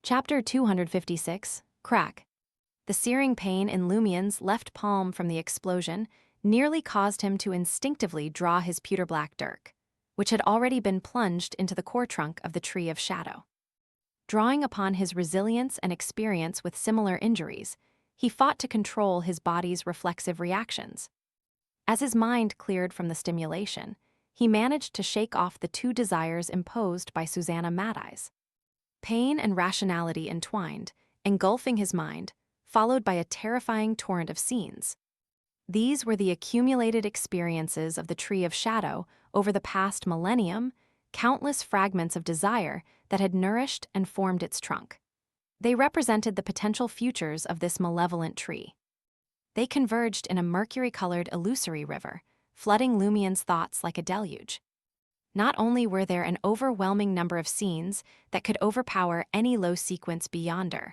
Chapter 256, Crack. The searing pain in Lumien's left palm from the explosion nearly caused him to instinctively draw his pewter-black dirk, which had already been plunged into the core trunk of the Tree of Shadow. Drawing upon his resilience and experience with similar injuries, he fought to control his body's reflexive reactions. As his mind cleared from the stimulation, he managed to shake off the two desires imposed by Susanna Mad-Eyes. Pain and rationality entwined, engulfing his mind, followed by a terrifying torrent of scenes. These were the accumulated experiences of the Tree of Shadow over the past millennium, countless fragments of desire that had nourished and formed its trunk. They represented the potential futures of this malevolent tree. They converged in a mercury-colored illusory river, flooding Lumien's thoughts like a deluge. Not only were there an overwhelming number of scenes that could overpower any low-sequence beyonder,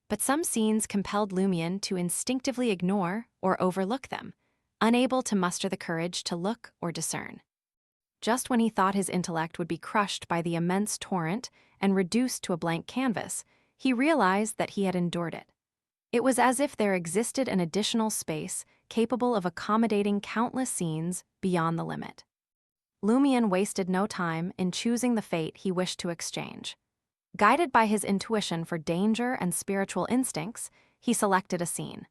but some scenes compelled Lumien to instinctively ignore or overlook them, unable to muster the courage to look or discern. Just when he thought his intellect would be crushed by the immense torrent and reduced to a blank canvas, he realized that he had endured it. It was as if there existed an additional space capable of accommodating countless scenes beyond the limit. Lumien wasted no time in choosing the fate he wished to exchange. Guided by his intuition for danger and spiritual instincts, he selected a scene.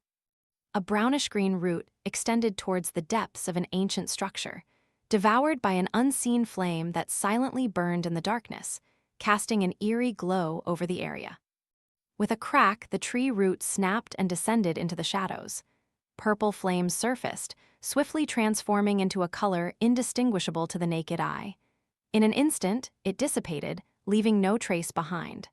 A brownish-green root extended towards the depths of an ancient structure, devoured by an unseen flame that silently burned in the darkness, casting an eerie glow over the area. With a crack, the tree root snapped and descended into the shadows. Purple flames surfaced, swiftly transforming into a color indistinguishable to the naked eye. In an instant, it dissipated, leaving no trace behind.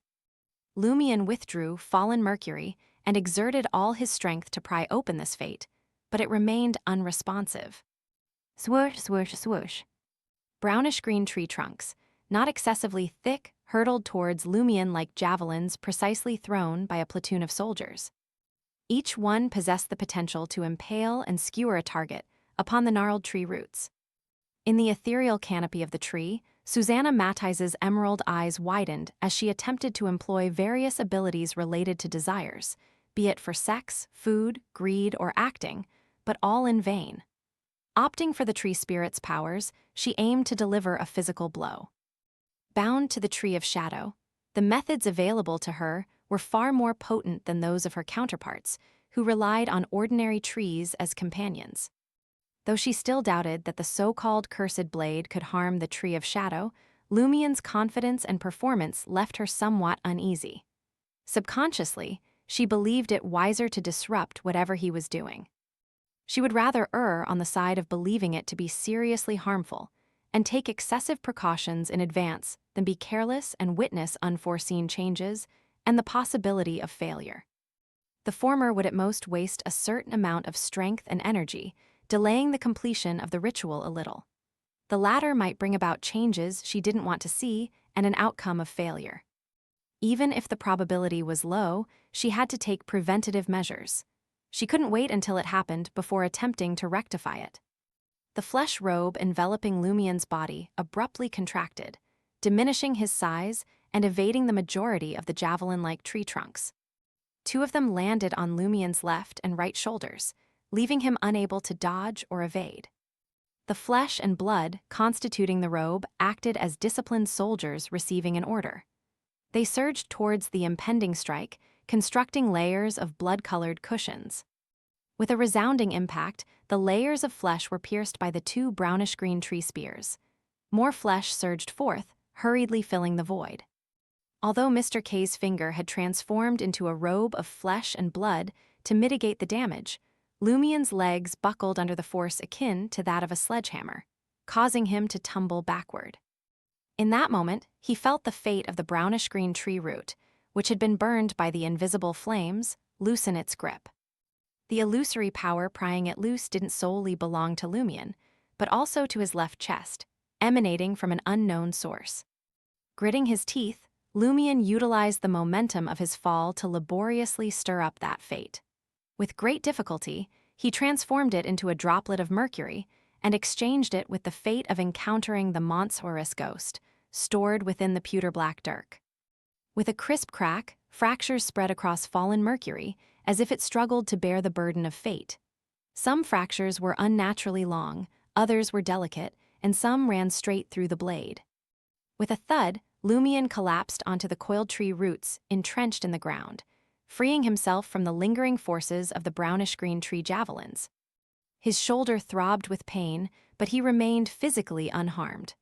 Lumien withdrew fallen mercury and exerted all his strength to pry open this fate, but it remained unresponsive. Swoosh, swoosh, swoosh. Brownish-green tree trunks, not excessively thick, hurtled towards Lumien like javelins precisely thrown by a platoon of soldiers. Each one possessed the potential to impale and skewer a target upon the gnarled tree roots. In the ethereal canopy of the tree, Susanna Mad-Eyes' emerald eyes widened as she attempted to employ various abilities related to desires, be it for sex, food, greed, or acting, but all in vain. Opting for the tree spirit's powers, she aimed to deliver a physical blow. Bound to the Tree of Shadow, the methods available to her were far more potent than those of her counterparts, who relied on ordinary trees as companions. Though she still doubted that the so-called cursed blade could harm the Tree of Shadow, Lumien's confidence and performance left her somewhat uneasy. Subconsciously, she believed it wiser to disrupt whatever he was doing. She would rather err on the side of believing it to be seriously harmful and take excessive precautions in advance than be careless and witness unforeseen changes and the possibility of failure. The former would at most waste a certain amount of strength and energy, delaying the completion of the ritual a little. The latter might bring about changes she didn't want to see and an outcome of failure. Even if the probability was low, she had to take preventative measures. She couldn't wait until it happened before attempting to rectify it. The flesh robe enveloping Lumien's body abruptly contracted, diminishing his size and evading the majority of the javelin-like tree trunks. Two of them landed on Lumien's left and right shoulders, leaving him unable to dodge or evade. The flesh and blood constituting the robe acted as disciplined soldiers receiving an order. They surged towards the impending strike, constructing layers of blood-colored cushions. With a resounding impact, the layers of flesh were pierced by the two brownish-green tree spears. More flesh surged forth, hurriedly filling the void. Although Mr. K's finger had transformed into a robe of flesh and blood to mitigate the damage, Lumien's legs buckled under the force akin to that of a sledgehammer, causing him to tumble backward. In that moment, he felt the fate of the brownish-green tree root, which had been burned by the invisible flames, loosen its grip. The illusory power prying it loose didn't solely belong to Lumien, but also to his left chest, emanating from an unknown source. Gritting his teeth, Lumien utilized the momentum of his fall to laboriously stir up that fate. With great difficulty, he transformed it into a droplet of mercury and exchanged it with the fate of encountering the Mons Horus ghost, stored within the pewter-black dirk. With a crisp crack, fractures spread across fallen Mercury, as if it struggled to bear the burden of fate. Some fractures were unnaturally long, others were delicate, and some ran straight through the blade. With a thud, Lumion collapsed onto the coiled tree roots entrenched in the ground, freeing himself from the lingering forces of the brownish-green tree javelins. His shoulder throbbed with pain, but he remained physically unharmed.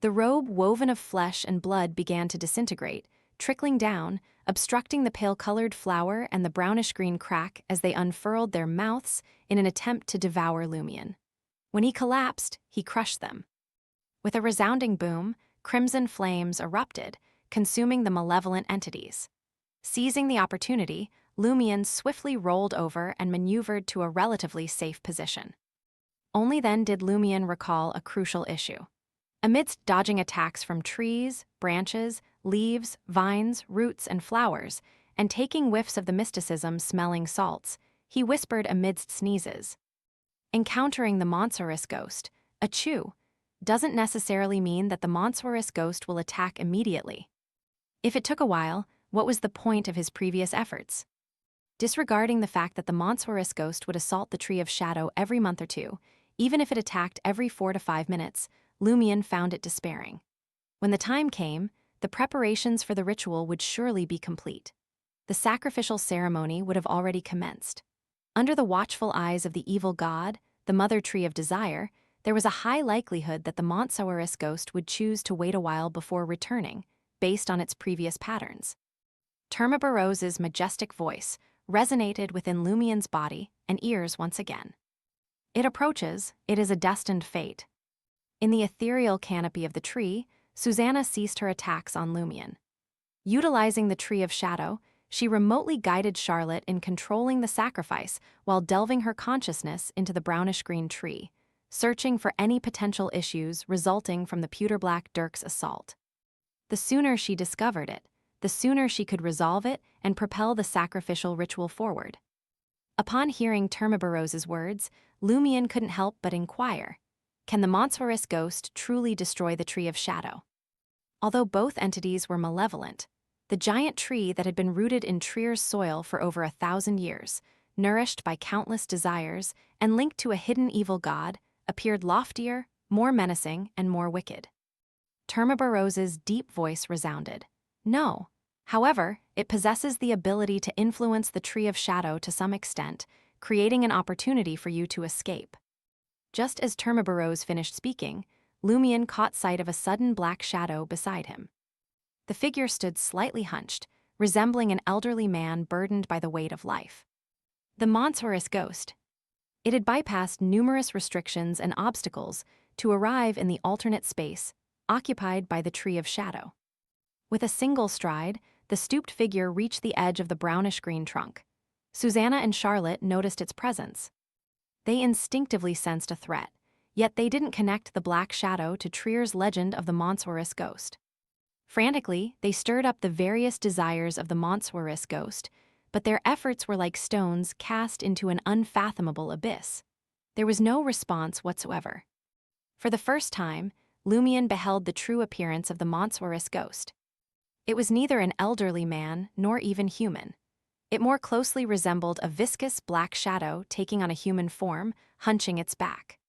The robe woven of flesh and blood began to disintegrate, trickling down, obstructing the pale-colored flower and the brownish-green crack as they unfurled their mouths in an attempt to devour Lumion. When he collapsed, he crushed them. With a resounding boom, crimson flames erupted, consuming the malevolent entities. Seizing the opportunity, Lumion swiftly rolled over and maneuvered to a relatively safe position. Only then did Lumion recall a crucial issue. Amidst dodging attacks from trees, branches, leaves, vines, roots, and flowers, and taking whiffs of the mysticism-smelling salts, he whispered amidst sneezes. Encountering the Monsorius ghost, a Chu, doesn't necessarily mean that the Monsorius ghost will attack immediately. If it took a while, what was the point of his previous efforts? Disregarding the fact that the Monsorius ghost would assault the Tree of Shadow every month or two, even if it attacked every 4 to 5 minutes, Lumion found it despairing. When the time came, the preparations for the ritual would surely be complete. The sacrificial ceremony would have already commenced. Under the watchful eyes of the evil god, the Mother Tree of Desire, there was a high likelihood that the Monsorius ghost would choose to wait a while before returning, based on its previous patterns. Termabarose's majestic voice resonated within Lumion's body and ears once again. It approaches, it is a destined fate. In the ethereal canopy of the tree, Susanna ceased her attacks on Lumion. Utilizing the Tree of Shadow, she remotely guided Charlotte in controlling the sacrifice while delving her consciousness into the brownish-green tree, searching for any potential issues resulting from the pewter-black Dirk's assault. The sooner she discovered it, the sooner she could resolve it and propel the sacrificial ritual forward. Upon hearing Termabarose's words, Lumion couldn't help but inquire, can the Monsorius ghost truly destroy the Tree of Shadow? Although both entities were malevolent, the giant tree that had been rooted in Trier's soil for over 1,000 years, nourished by countless desires and linked to a hidden evil god, appeared loftier, more menacing, and more wicked. Termabarose's deep voice resounded. No. However, it possesses the ability to influence the Tree of Shadow to some extent, creating an opportunity for you to escape. Just as Termabarose finished speaking, Lumion caught sight of a sudden black shadow beside him. The figure stood slightly hunched, resembling an elderly man burdened by the weight of life. The Monsorius ghost. It had bypassed numerous restrictions and obstacles to arrive in the alternate space occupied by the Tree of Shadow. With a single stride, the stooped figure reached the edge of the brownish-green trunk. Susanna and Charlotte noticed its presence. They instinctively sensed a threat, yet they didn't connect the black shadow to Trier's legend of the Monsorius ghost. Frantically, they stirred up the various desires of the Monsorius ghost, but their efforts were like stones cast into an unfathomable abyss. There was no response whatsoever. For the first time, Lumion beheld the true appearance of the Monsorius ghost. It was neither an elderly man nor even human. It more closely resembled a viscous black shadow taking on a human form, hunching its back.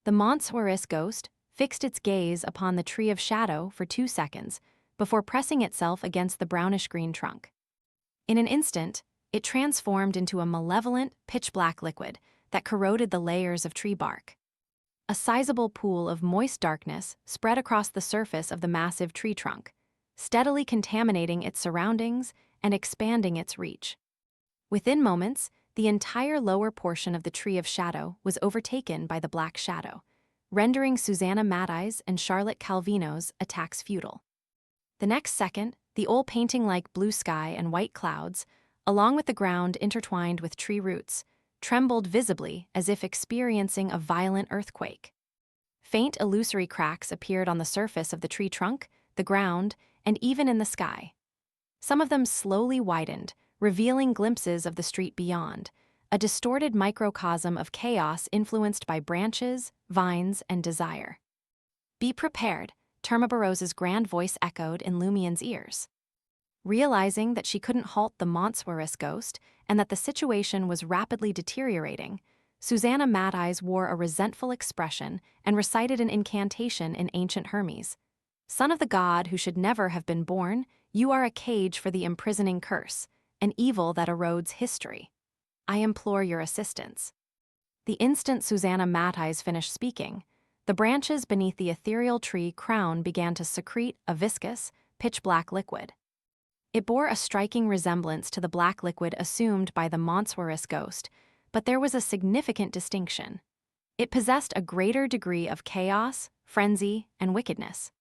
The Monsorius ghost fixed its gaze upon the Tree of Shadow for 2 seconds before pressing itself against the brownish-green trunk. In an instant, it transformed into a malevolent, pitch-black liquid that corroded the layers of tree bark. A sizable pool of moist darkness spread across the surface of the massive tree trunk, steadily contaminating its surroundings and expanding its reach. Within moments, the entire lower portion of the Tree of Shadow was overtaken by the black shadow, rendering Susanna Matthijs and Charlotte Calvino's attacks futile. The next second, the old painting-like blue sky and white clouds, along with the ground intertwined with tree roots, trembled visibly as if experiencing a violent earthquake. Faint illusory cracks appeared on the surface of the tree trunk, the ground, and even in the sky. Some of them slowly widened, revealing glimpses of the street beyond, a distorted microcosm of chaos influenced by branches, vines, and desire. Be prepared, Termabarose's grand voice echoed in Lumion's ears. Realizing that she couldn't halt the Montsouris ghost and that the situation was rapidly deteriorating, Susanna Mad Eyes wore a resentful expression and recited an incantation in ancient Hermes. Son of the god who should never have been born, you are a cage for the imprisoning curse, an evil that erodes history. I implore your assistance. The instant Susanna Mad Eyes finished speaking, the branches beneath the ethereal tree crown began to secrete a viscous, pitch-black liquid. It bore a striking resemblance to the black liquid assumed by the Montsouris ghost, but there was a significant distinction. It possessed a greater degree of chaos, frenzy, and wickedness.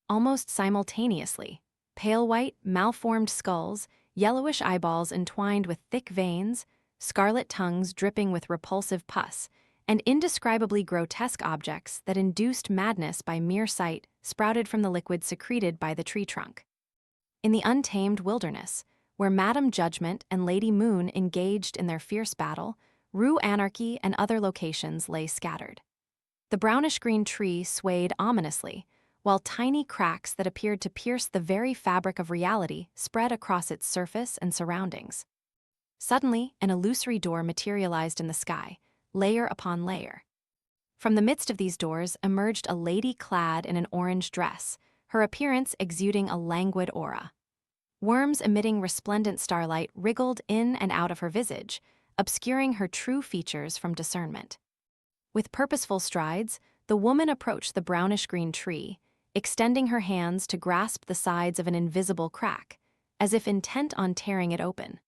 Almost simultaneously, pale white, malformed skulls, yellowish eyeballs entwined with thick veins, scarlet tongues dripping with repulsive pus, and indescribably grotesque objects that induced madness by mere sight sprouted from the liquid secreted by the tree trunk. In the untamed wilderness, where Madame Judgment and Lady Moon engaged in their fierce battle, Rue Anarchy and other locations lay scattered. The brownish-green tree swayed ominously, while tiny cracks that appeared to pierce the very fabric of reality spread across its surface and surroundings. Suddenly, an illusory door materialized in the sky, layer upon layer. From the midst of these doors emerged a lady clad in an orange dress, her appearance exuding a languid aura. Worms emitting resplendent starlight wriggled in and out of her visage, obscuring her true features from discernment. With purposeful strides, the woman approached the brownish-green tree, extending her hands to grasp the sides of an invisible crack, as if intent on tearing it open.